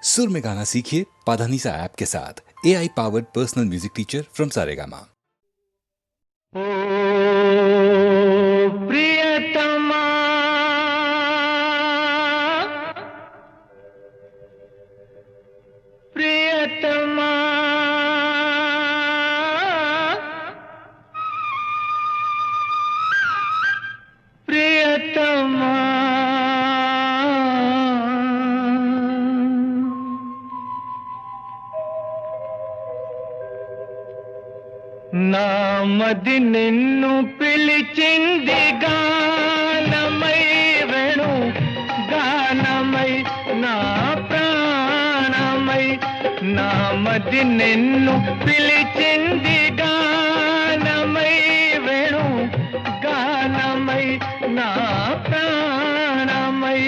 सुर में गाना सीखिए पाधानीसा ऐप के साथ। AI powered personal music teacher from Saregama. ओ प्रियतमा प्रियतमा प्रियतमा నామది నిన్ను పిలిచింది గానమై వేణు గానమై నా ప్రాణమై నామది నిన్ను పిలిచింది గానమై వేణు గానమై నా ప్రాణమై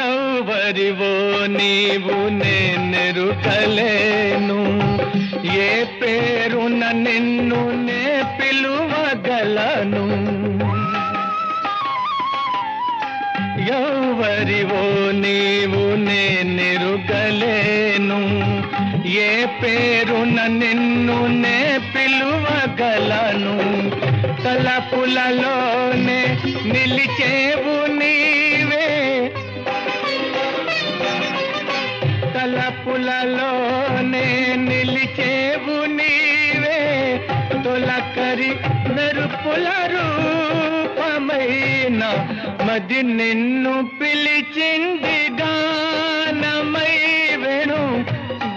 ఎవరివో నీవు నేనెరుకలేను, ఏ పేరున నిన్ను నే పిలువగలను. ఎవరివో నీవు నేనెరుకలేను, ఏ పేరున నిన్ను నే పిలువగలను. తలపులలోనే నిలిచేవు నీవే, తలపులలోనే నిలిచేవు నీవే. తొలకరి మెరుపుల రూపమైన మది నిన్ను పిలిచింది గానమై వేణు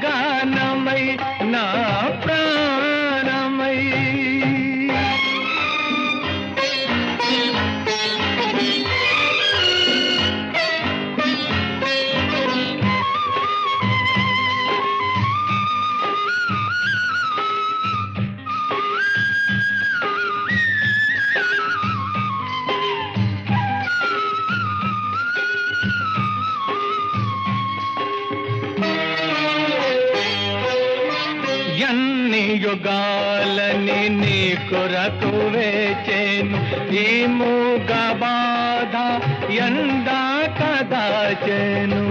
గానమై నా ప్రాణమై. ఎన్ని యుగాలని నీ కొరకు వేచేను, ఈ మూగ బాధ ఎందా కదాచెను.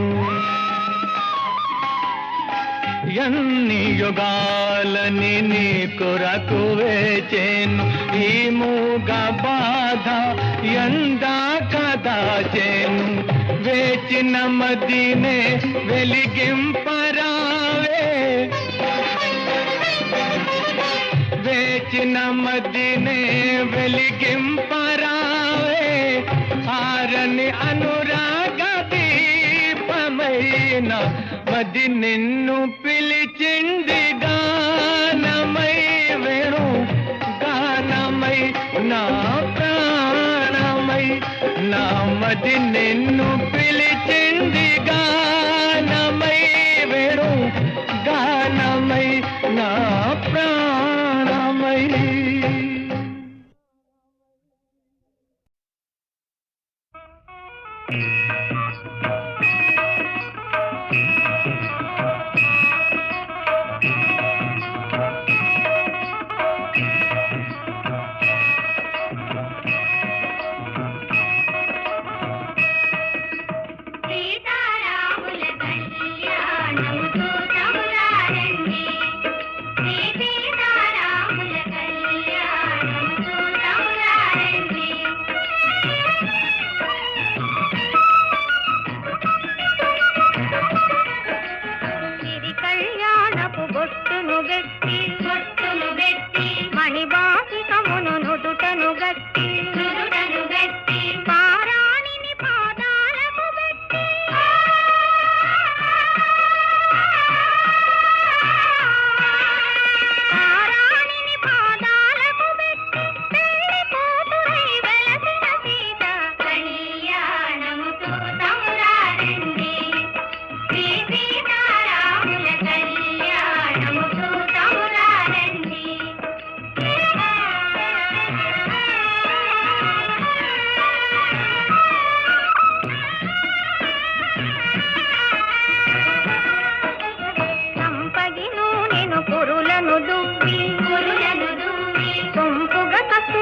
ఎన్ని యుగాలని నీ కొరకు వేచేను, ఈ మూగ బాధ ఎందా కదాచెను. వేచిన మదినే వెలిగింపరావే, వేచిన మదినే వెలిగింపరావే. ఆరని అనురాగ దీపమైన మది నిన్ను పిలిచింది గానమై వేణు గానమై నా ప్రాణమై. నా మది నిన్ను పిలిచింది గానమై వేణు గానమై నా ప్రాణమై. సీతారాముల కళ్యాణం చూతమురారండి, సీతారాముల కళ్యాణం చూతమురారండి. సిరి కళ్యాణపు బొట్టును గట్టి మణిబాసికమును నుదుటను గట్టి పారాణిని పాదాలకు గట్టి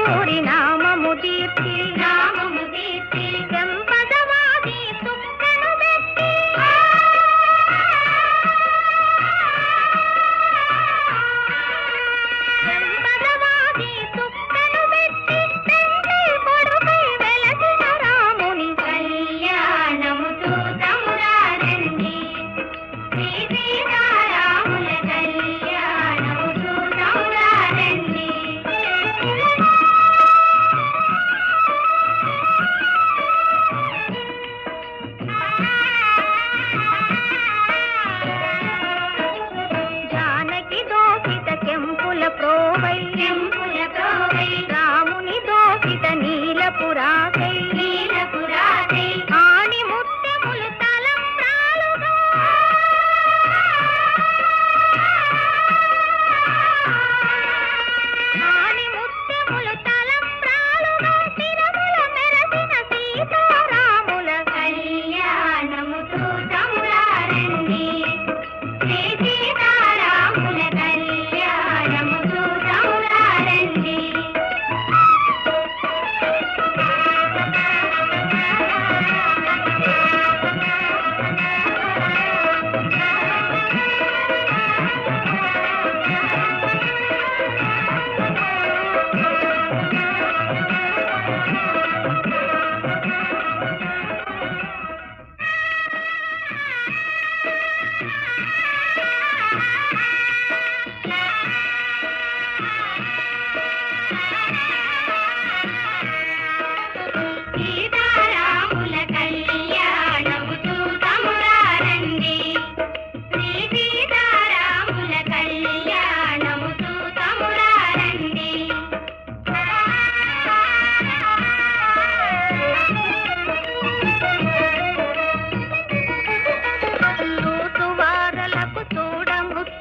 కస్తూరి నామము దీర్చి చెంపదవాది చుక్కను పెట్టి చెంపదవాది చుక్కను పెట్టి తండ్రి కొడుకై వెలసిన రాముని కళ్యాణము చూతమురారండి శ్రీ సీతారాముల కళ్యాణము చూతమురారండి. జానకి దోషిత కెంపుల ప్రోవై రాముని దోషిత నీలపురాకై ఆణి ముత్యములు తలంబ్రాలుగా ఆణి ముత్యములు తలంబ్రాలుగా తిరముల మెరసిన సీతారాముల కళ్యాణము చూతమురారండి శ్రీ సీతారాముల కళ్యాణము చూతమురారండి. సీతారాముల కళ్యాణము చూతమురారండి శ్రీ సీతారాముల కళ్యాణము చూతమురారండి. చూసువారలకు చూడముచ్చటైన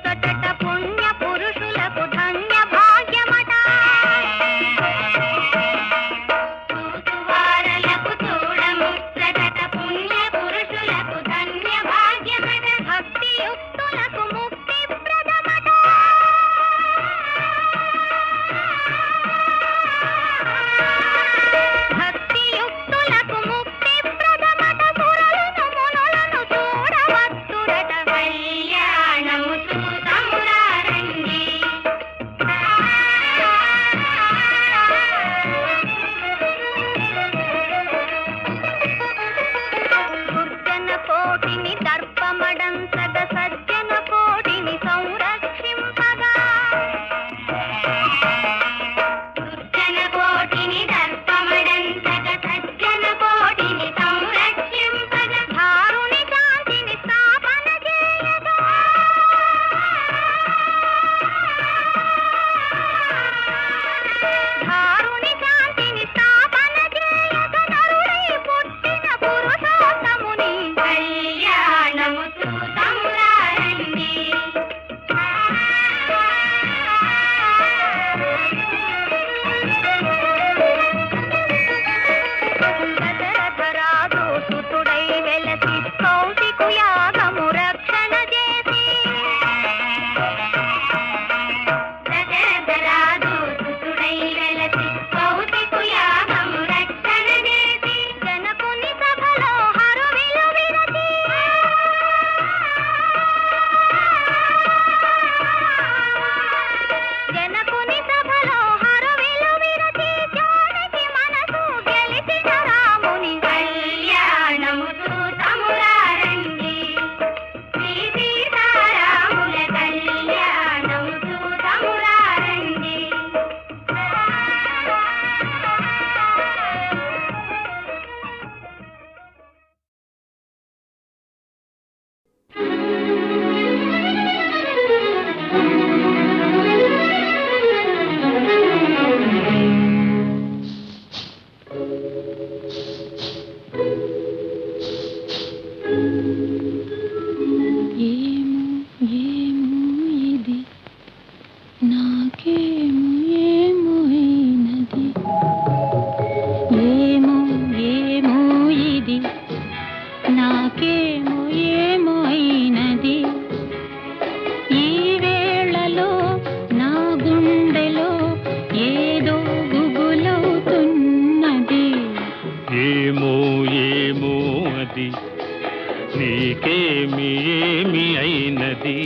ఉన్నది.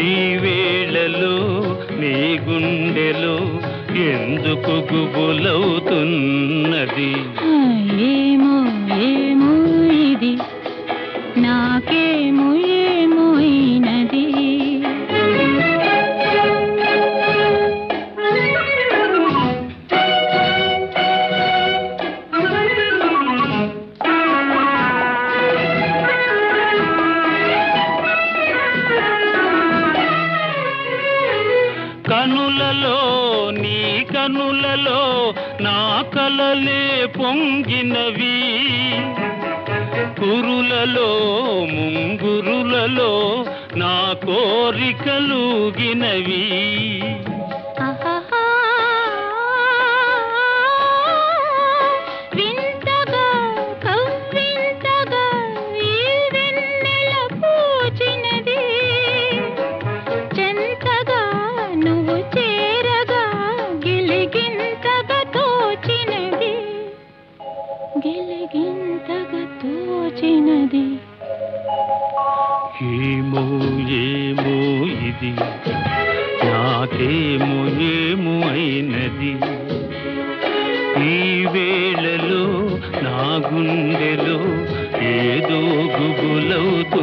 ఈ వేళలో నీ గుండెలో ఎందుకు గుబులవుతున్నది? ఏమో ఏమో ఇది నాకేమో ఏమో అయినది. కనులలో నీ కనులలో నా కలలే పొంగినవి, కురులలో ముంగురులలో నా కోరికలుగినవి. వింతగా కవ్వింతగా ఈ వెన్నెల పూచినది, చెంతగా నువ్వు చేరగా గిలిగింతగా తోచినది, గిలిగింతగా తోచినది. ఏమో ఏమో ఇది నాకేమో ఏమో అయినది. ఈ వేళలో నా గుండెలో ఏదో గుబులవుతున్నది.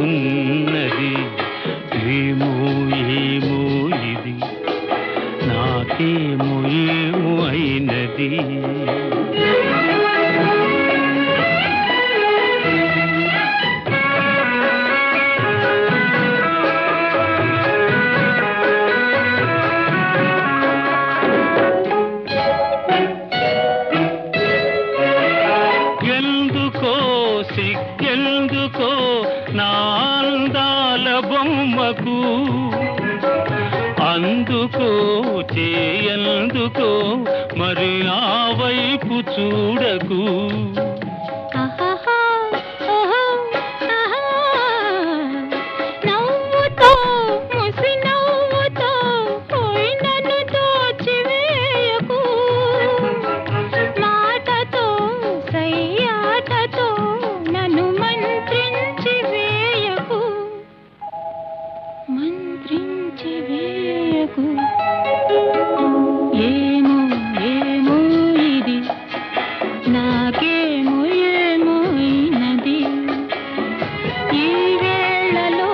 ఏమో ఏమో ఇది నాకేమో ఏమో అయినది. సిగ్గెందుకో నా అందాల బొమ్మకు, అందుకో చేయందుకో మరి ఆ వైపు చూడకు. నవ్వుతో ముసి నవ్వుతో పోయి నన్ను తోచివేయకు, మాటతో సయ్యాటతో నన్ను మంత్రించి వేయకు, మంత్రించి వేయకు. ఏమో ఏమో ఇది నాకేమో ఏమో అయినది. ఈ వేళలో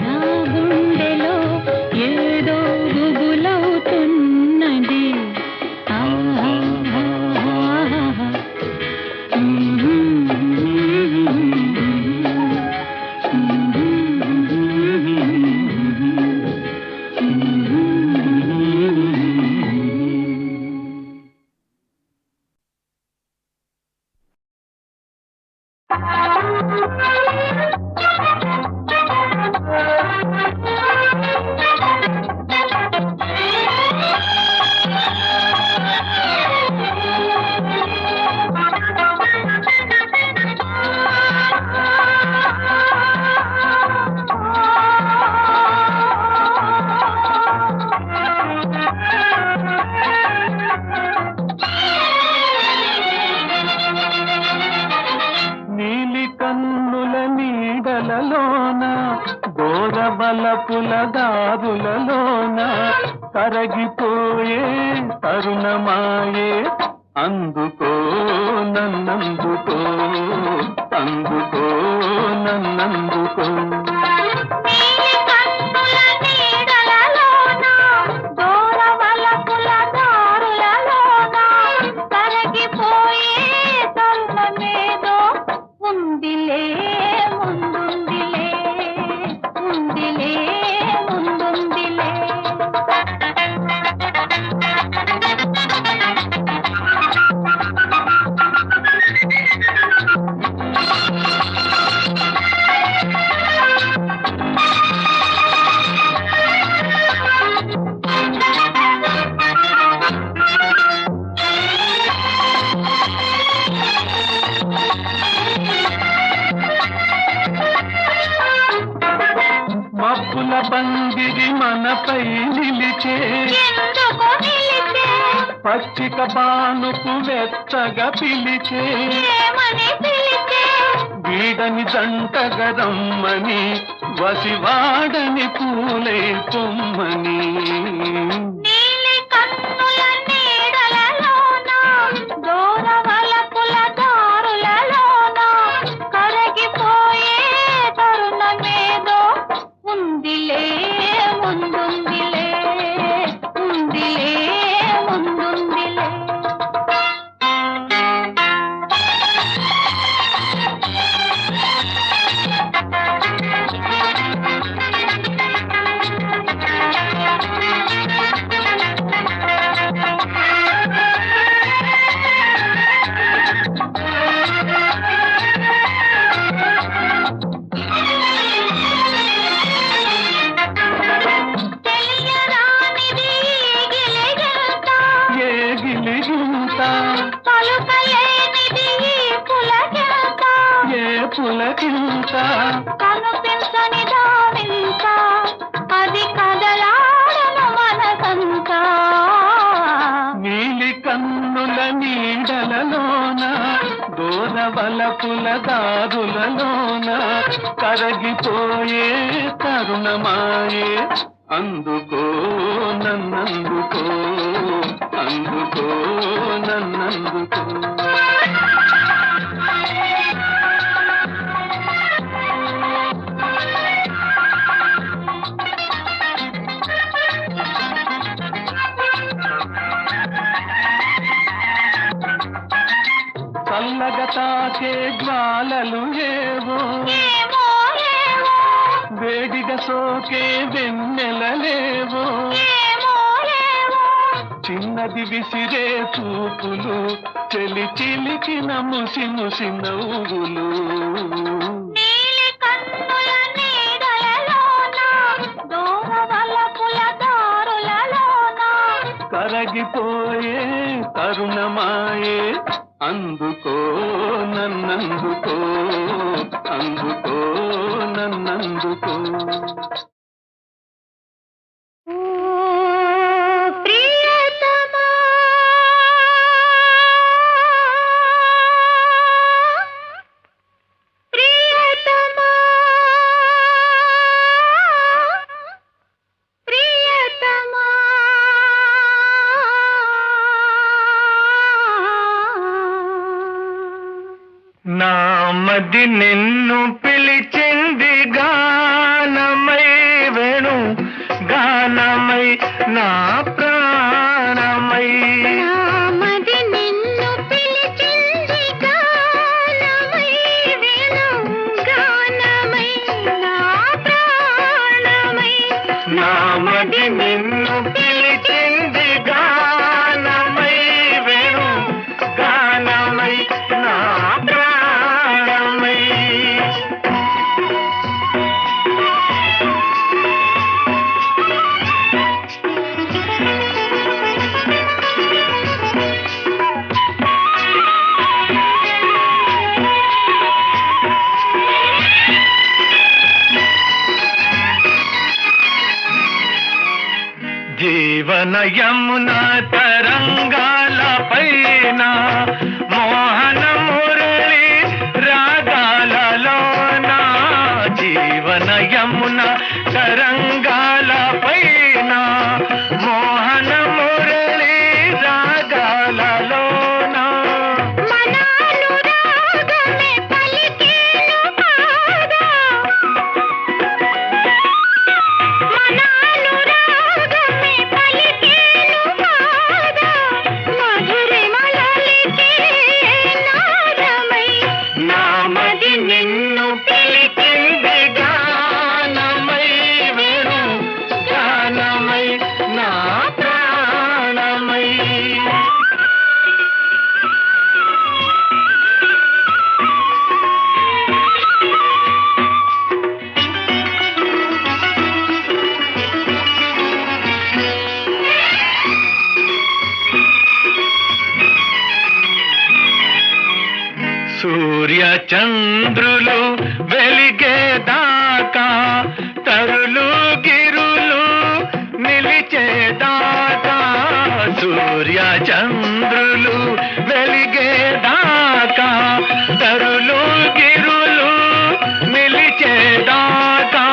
నా గుండెలో ఏదో గుబులవుతున్నది. ఆహా గోరబలపుల దారులలోన కరగిపోయే తరుణమాయే. అందుకో నన్నందుకో, అందుకో నన్నందుకో. మబ్బుల పందిరి మనపై నిలిచే, పచ్చిక బానుకు వెచ్చగా పిలిచే, వీడని జంటగా రమ్మని వసివాడని పూలై పొమ్మని. నీలి కన్నుల నీడలలోన దూరవలపుల దారులలోన కరగిపోయే తరుణమేదో ఉందిలే ముందుందిలే ఉందిలే ముందుందిలే. తెలియరానిది గిలిగింత, ఏ గిలిగింత, పలుకలేనిది పులకింత, ఏ పులకింత, కనిపించని దావింత, అది కదలాడను మనసంతా. నీలి కన్నుల నీడలలోన దూరవలపుల దారులలోన కరగిపోయే తరుణమాయే. అందుకో నన్నందుకో, అందుకో నన్నందుకో. చల్లగా తాకే జ్వాలలు ఏవో, ఏమో ఏమో వేడిగా సోకే వెన్నెలలేవో, ఏమో ఏమో చిన్నది విసిరే చూపులు, చెలి చిలికిన ముసి ముసి నవ్వులు. నీలి కన్నుల నీడలలోన దూరవలపుల దారులలోన కరగిపోయే తరుణమాయే. అందుకో నన్నందుకో, అందుకో నన్నందుకో. ఓ ప్రియతమా ప్రియతమా ప్రియతమా నామది నిన్ను పిలిచింది గానమై, వేణు గానమై, నా ప్రాణమై. నామది నిన్ను పిలిచింది గానమై, వేణు గానమై, నా ప్రాణమై. నామది నిన్ను పిలిచింది గానమై, వేణు గానమై, నా ప్రాణమై. జీవన యమున తరంగాల పైన మోహన మురళి రాగాలలోన. జీవన యమున తరంగాల పైన మోహన మురళి రాగాలలోన. మనానురాగమే పలికేను కాదా, మనానురాగమే పలికేను కాదా, మధురిమలలికే నాదమై. నామది నిన్ను పిలిచింది గానమై, వేణు గానమై, నా ప్రాణమై. సూర్య చంద్రులు వెలిగేదాకా, తరులు గిరులు నిలిచేదాకా. సూర్య చంద్రులు వెలిగేదాకా, తరులు గిరులు నిలిచేదాకా.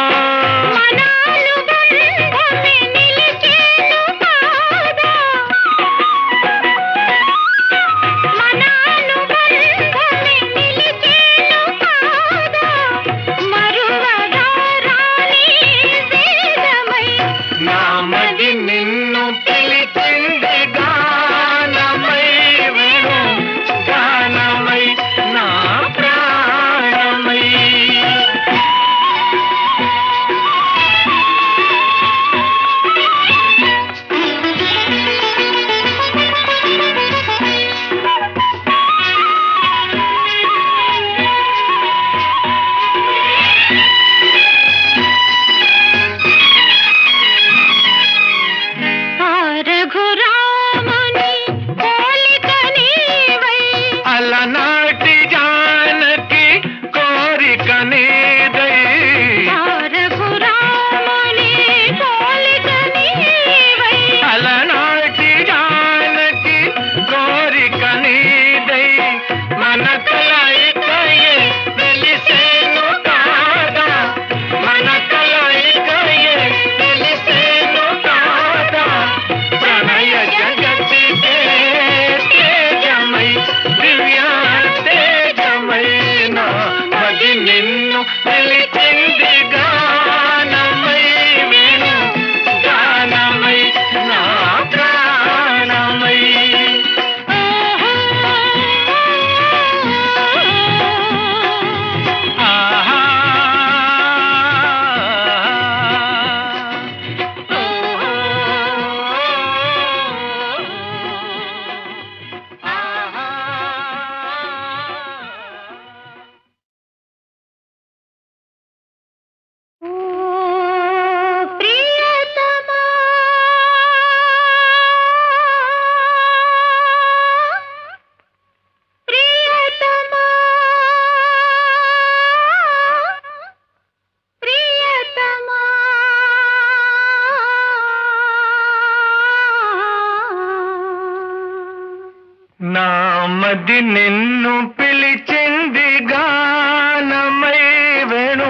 మది నిన్ను పిలిచింది గానమై వేణు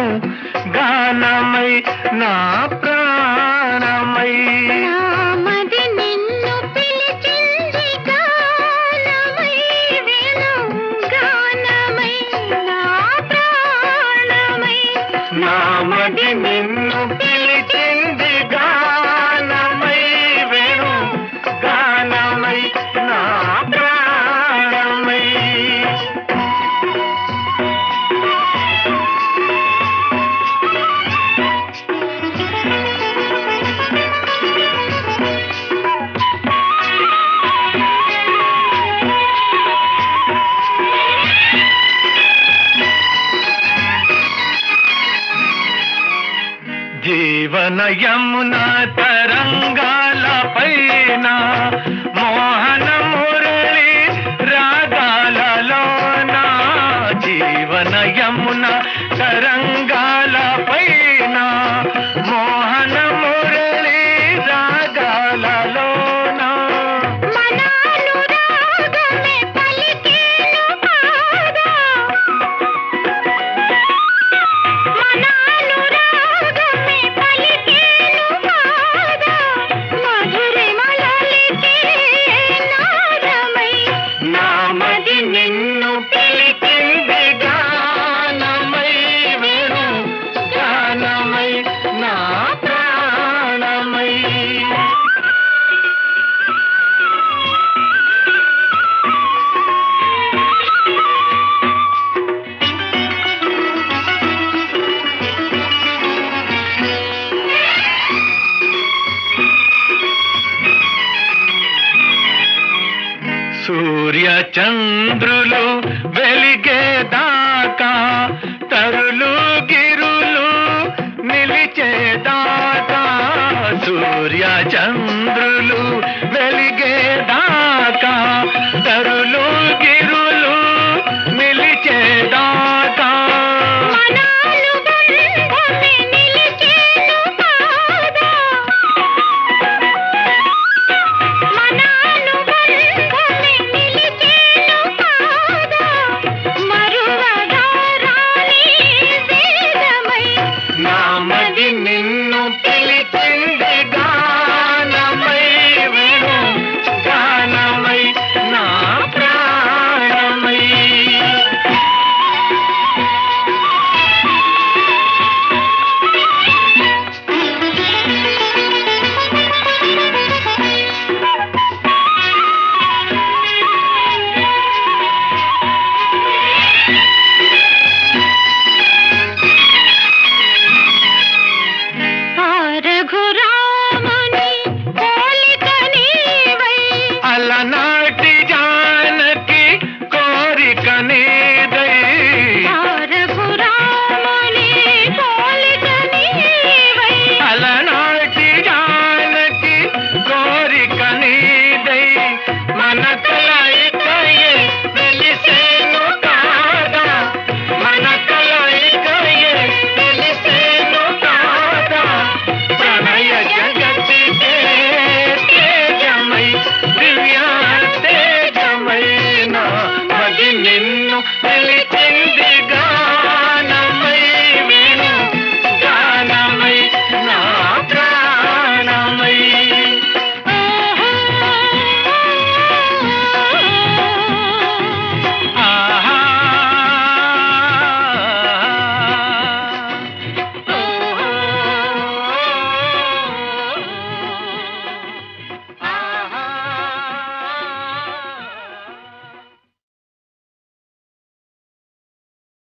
గానమై నా ప్రాణమై నామది నిన్ను పిలిచింది గానమై వేణు గానమై నా ప్రాణమై నామది నిన్ను పిలిచింది గానమై వేణు గానమై నా ప్రాణమై జీవన యమున తరంగాల పైన మోహన మురళి రాగాలలోన జీవన యమున తరంగాల పైన మోహన మురళి రాగాలలోన మనానురాగమే పలికేను కాదా మనానురాగమే పలికేను కాదా మధురిమలలికే నాదమై నామది నిన్ను పిలిచింది గానమై వేణు గానమై నా ప్రాణమై సూర్య చంద్రులు వెలిగేదాకా తరులు గిరులు నిలిచేదాకా సూర్య చంద్రులు వెలిగేదాకా తరులు గిరులు నిలిచేదాకా మనాలు బంధమే నిలిచేను కాదా మనాలు బంధమే నిలిచేను కాదా మరువగా రాని వేదమై నామది నిన్ను పిలిచే